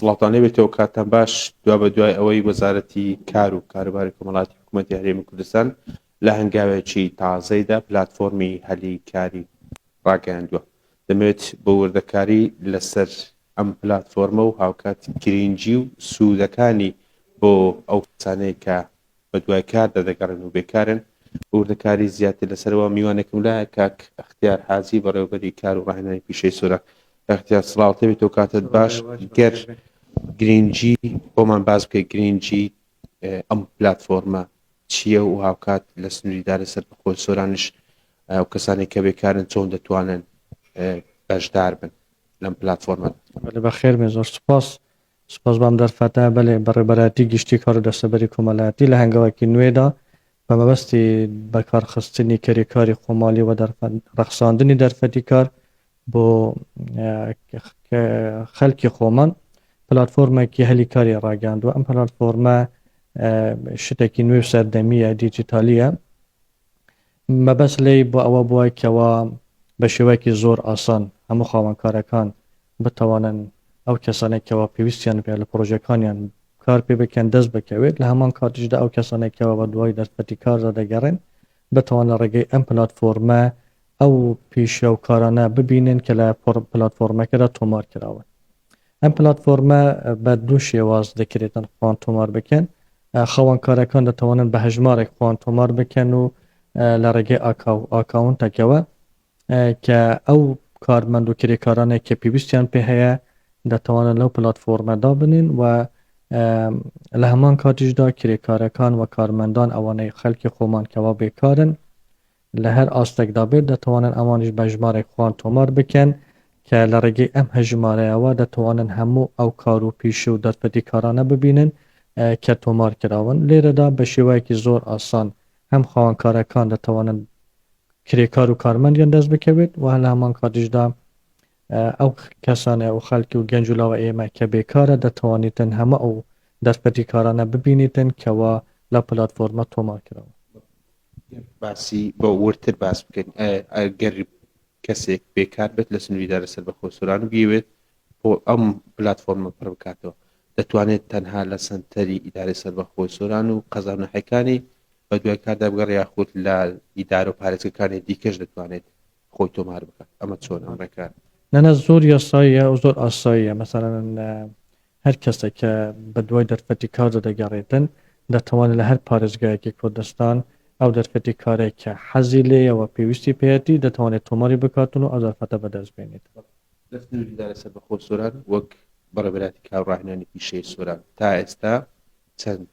سڵاتانێ بێتەوە کاتان باش دوا بە دوای ئەوەی وەزارەتی کار و کاروباری کۆمەڵاتی حکوومەتی هەرێمی کوردستان لە هەنگاوێکی تازەیدا پلاتفۆرمی هەلی کاری ڕاگەیاندووە. دەمەوێت بۆ وردەکاری لەسەر ئەم پلاتفۆرمە و هاوکات گرنگی و سوودەکانی بۆ ئەو کەسانەی کە بە دوای کار دەدەگەڕن و بێکارن وردەکاری زیاتر لەسەرەوە میوانێکم لایە کاک ئەختیار حازی بەڕێوەبەری کار و ڕاهێنانی پیشەی سوورە. ئەختیار سڵاوتە بێتەوە کاتت باش گەر گرنگی بۆمان باز بکەی گرنگی ئەم پلاتفۆرمە چییە و هاوکات لە سنووریدا لەسەر بەخۆ سۆرانش ئەو کەسانی کە بێکارن چۆن دەتوانن بەشدار بن لەم پلاتفۆرمە. بەخێر بێ زۆر سپاس بام دەرفەتە بەڵێ بەڕێبەرەتی گشتی کار و دەستەبەری کۆمەڵایەتی لە هەنگاوێکی نوێدا بە مەبەستی بەکارخستنی کەریکاری خۆماڵی و ڕەخساندنی دەرفەتی کار بۆ خەڵکی خۆمان پلاتفۆرمێکی هەلی کاری ڕاگەاندووە. ئەم پلاتفۆرمە شتێکی نوێ و سەردەمیە دیجیتالیە مەبەست لێی بۆ ئەوە بووە کەەوە بە شێوەیەکی زۆر ئاسان هەموو خاوەنکارەکان بتوانن ئەو کەسانێکەوە پێویستیان پێ لە پرۆژەکانیان کار پێ بکەن دەست بکەوێت لە هەمان کاتیشدا ئەو کەسانێکەوە بە دوای دەرفەتی کاردا دەگەڕێن بتوان لە ڕێگەی ئەم پلاتفۆرمە ئەو پیشە و کارانە ببینن کە لە پلاتفۆرمەکەدا تۆمار کراون. ئەم پلاتفۆرمە بە دوو شێواز دەکرێتن خوان تۆمار بکەن. خاوەنکارەکان دەتوانن بە هەژمارێک خوان تۆمار بکەن و لە ڕێگەی ئاکاونتەکەوە کە ئەو کارمەند و کرێکارانێک کە پێویستیان پێ هەیە دەتوانن لەو پلاتفۆرمەدا بنین و لە هەمان کاتیشدا کرێکارەکان و کارمەندان ئەوانەی خەڵکی خۆمان کەوا بێکارن لە هەر ئاستێکدا بێت دەتوانن ئەوانیش بە ژمارێک خوان تۆمار بکەن کە لە ڕێگەی ئەم هەژمارەیەوە دەتوانن هەموو ئەو کار و پیشە و دەرفەتی کارانە ببینن کە تۆمار کراون. لێرەدا بە شێوەیەکی زۆر ئاسان هەم خاوەنکارەکان دەتوانن کرێکار و کارمەندیان دەست بکەوێت و لە هەمان کاتیشدا ئەو کەسانە و خەڵکی و گەنج و لاوە ئێمە کە بێکارە دەتوانیتن هەمە ئەو دەرفەتی کارانە ببینیتن کەوا لە پلاتفۆرمە تۆمار کراوە. باسی بۆ ورتر باس بکەین ئەگەر کەسێک بێکار بێت لە سنووریدا لەسەر بەخۆ سۆران بگیوێت بۆ ئەم پلاتفۆرمە پڕ بکاتەوە دەتوانێت تەنها لە سنتەری ئیدارەی سەربەخۆی سۆران و قەزانەحەکانی بە دوای کاردا بگەڕ یاخود لە ئیدارە و پارێزگەکانی دیکەش دەتوانێت خۆی تۆمار بکات. ئەمە چۆن ئەم ڕێکار نەنە زۆر یاساییە و زۆر ئاساییە. مەسەڵەن هەر کەسێک کە بە دوای دەرفەتی کاردا دەگەڕێتن دەتوانێت لە هەر پارێزگایەکی کوردستان ئەو دەرفەتی کارێک کە حەزی لێیەوە پێویستی پێەتی دەتوانێت تۆماری بکاتن و ئەو دەرفەتە بەدەست بێنێت. لە سنووریدا لەسەر بەخۆ سۆران وەک بەڕێبەراتی کار و ڕاهێنانی پیشەی سۆران تا ئێستا چەند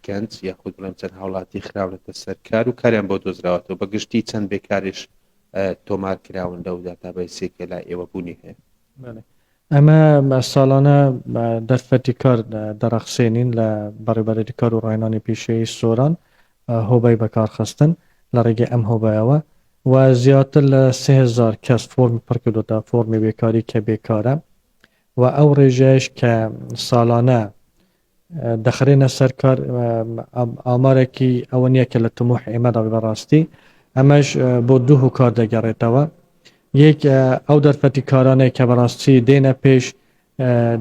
گەنج یاخود بڵێم چەند هاوڵاتی خراونەتە سەر کار و کاریان بۆ دۆزراوەتەوە بە گشتی چەند بێکاریش تۆمار کراون لەو داتابەیسێکە لای ئێوە بوونی هەیە؟ ئەمە ساڵانە دەرفەتی کار دەرەخسێنین لە بەڕێبەرەتی کار و ڕاهێنانی پیشەی سۆران هۆبای بەکارخستن لە ڕێگەی ئەم هۆبایەوە و زیاتر لە 3000 کەس فۆرمی پڕکردوتە فۆرمی بێکاری کە بێکارە و ئەو ڕێژەیەش کە ساڵانە دەخرێنە سەر کار ئامارێکی ئەوە نییە کە لە تموح ئێمەدا بەڕاستی ئەمەش بۆ دوو هوکار دەگەڕێتەوە. یەک ئەو دەرفەتی کارانەی کە بەڕاستی دێنە پێش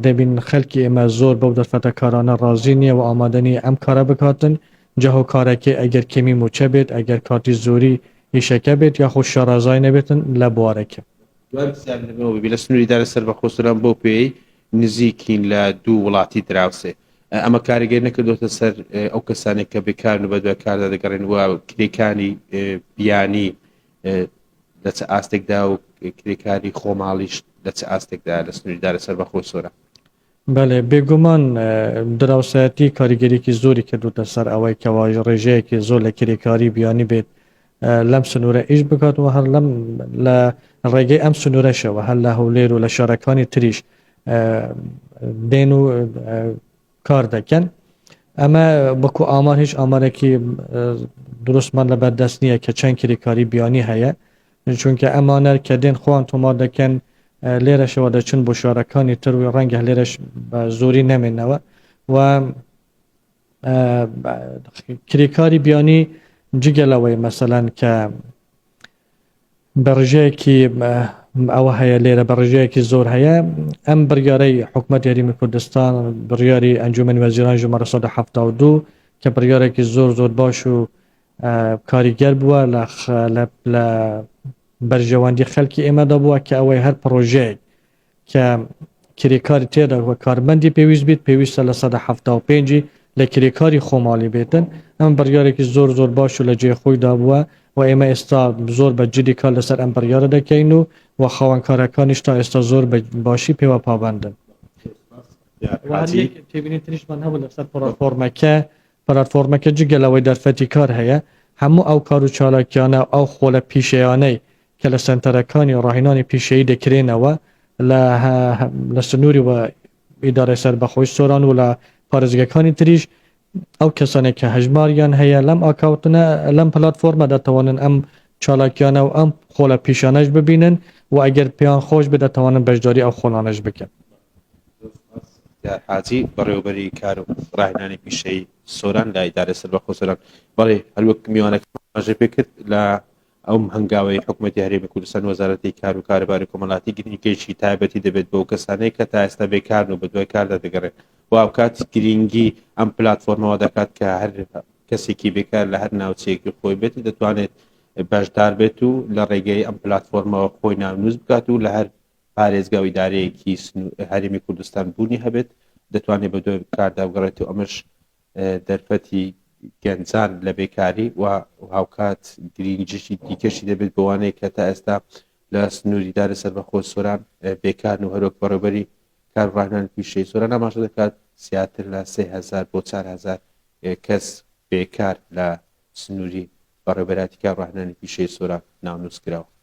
دەبین خەڵکی ئێمە زۆر بەو دەرفەتە کارانە ڕازی نییە و ئامادەنی ئەم کارە بکاتن جەهۆ کارێکی ئەگەر کەمی موچە بێت ئەگەر کاتی زۆری ئیشەکە بێت یاخود شارازای نەبێتن لە بوارەکە. لە سنووریدا لەسەر بەخۆ سۆران بۆ پێی نزیکین لە دوو وڵاتی دراوسێ. ئەمە کارێگەر نەکردوتە سەر ئەو کەسانێک کە بێکارن و بە دوای کاردا دەگەڕێن و کرێکانی بیانی لە چه ئاستێکدا و کرێکاری خۆماڵیش لە چه ئاستێکدا لە سنووریدا لەسەر بەخۆ سۆران؟ بەڵێ بێگومان دراوسەتی کاریگەریکی زۆری کردوتە سەر ئەوەی کەوا ڕێژەیەکی زۆر لە کرێکاری بیانی بێت لەم سنوورە ئیش بکاتەوە هەر لەم لە ڕێگەی ئەم سنوورەشەوە هەر لە هەولێر و لە شارەکانی تریش دێن و کار دەکەن. ئەمە بەکو ئامار هیچ ئامارێکی دروستمان لە بەردەست نییە کە چەند کرێکاری بیانی هەیە چونکە ئەمانە کە دێن خۆیان تۆمار دەکەن لێرەشەوە دەچن بۆ شارەکانی تر و ڕەنگە لێرەش بە زۆری نەمێنەوە و کرێکاری بیانی جگەلەوەی مەسەلەن کە بەڕژەیەکی ئەوە هەیە لێرە بە ڕێژەیەکی زۆر هەیە ئەم بڕیارەی حکوومەت یاریمی کوردستان بڕیاری ئەنجومەنی وەزیران ژمارە 172 کە بڕیارێکی زۆر باش و کاریگەر بووە لە بەرژەوەندی خەڵکی ئێمەدا بووە کە ئەوەی هەر پرۆژەیەک کە کرێکاری تێدا وە کارمەندی پێویست بیت پێویستە لە 175 لە کرێکاری خۆماڵی بێتن ئەم بڕیارێکی زۆر باش و لە جێ خۆیدا بووە و ئێمە ئێستا زۆر بە جدی کار لەسەر ئەم بڕیارە دەکەین و خاوەنکارەکانیش تا ئێستا زۆر باشی پێوە پابندن تێبینی تریشمان هەبوو لەسەر پلاتفۆرمەکە جگەلەوەی دەرفەتی کار هەیە هەموو ئەو کار و چالاکیانە ئەو خۆلە پیشەیانەی کە لە سنتەرەکانی و ڕاهێنانی پیشەیی دەکرێنەوە لە سنووری و ئیدارە سەربەخۆی سۆران و لە پارێزگەکانی تریش ئەو کەسانێک کە هەژماریان هەیە لەم ئاکاوتنە لەم پلاتفۆرمە دەتوانن ئەم چالاکیانە و ئەم خۆلە پیشانەش ببینن و ئەگەر پێیان خۆش بدەتوانن بەشداری ئەو خۆڵانەش بکەن حاجی بەڕێوەبەری کار و ڕاهێنانی پیشەی سۆران لە ئیدارە سەربەخۆ سۆران بەڵێ هەروەک میوانەکەژێ پێکرد لە ئەو هەنگاوی حکوومەتی هەرێمی کوردستان وەزارەتی کار و کارەباری کۆمەڵاتی گرنگیکێکی تایبەتی دەبێت بۆ کەسانەی کە تا ئێستا بێکارن و بە دوای کاردا دەگەڕێت و ئەوکات گرنگی ئەم پلاتفۆرمەوە دەکات کە هەر کەسێکی بێکار لە هەر ناوچەیەکی خۆی بێت دەتوانێت بەشدار بێت و لە ڕێگەی ئەم پلاتفۆرمەوە خۆی ناونووس بکات و لە هەر پارێزگا و ئیدارەیەکی هەرێمی کوردستان بوونی هەبێت دەتوانێت بە دوای کاردا بگەڕێت و ئەمەش دەرفەتی گەنجان لە بێکاری و هاوکات گرنگیشی دیکەشی دەبێت بەوانەیە کە تا ئێستا لە سنووری دارە سەربەخۆ سۆران بێکارن و هەروەک بەڕێوەبەری کار ڕاهێنانی پیشەی سۆران ئاماژە دەکات زیاتر لە 3000 بۆ 4000 کەس بێکار لە سنووری بەڕێوەبەراتی کار ڕاهێنانی پیشەی سۆران ناونووس کراوە.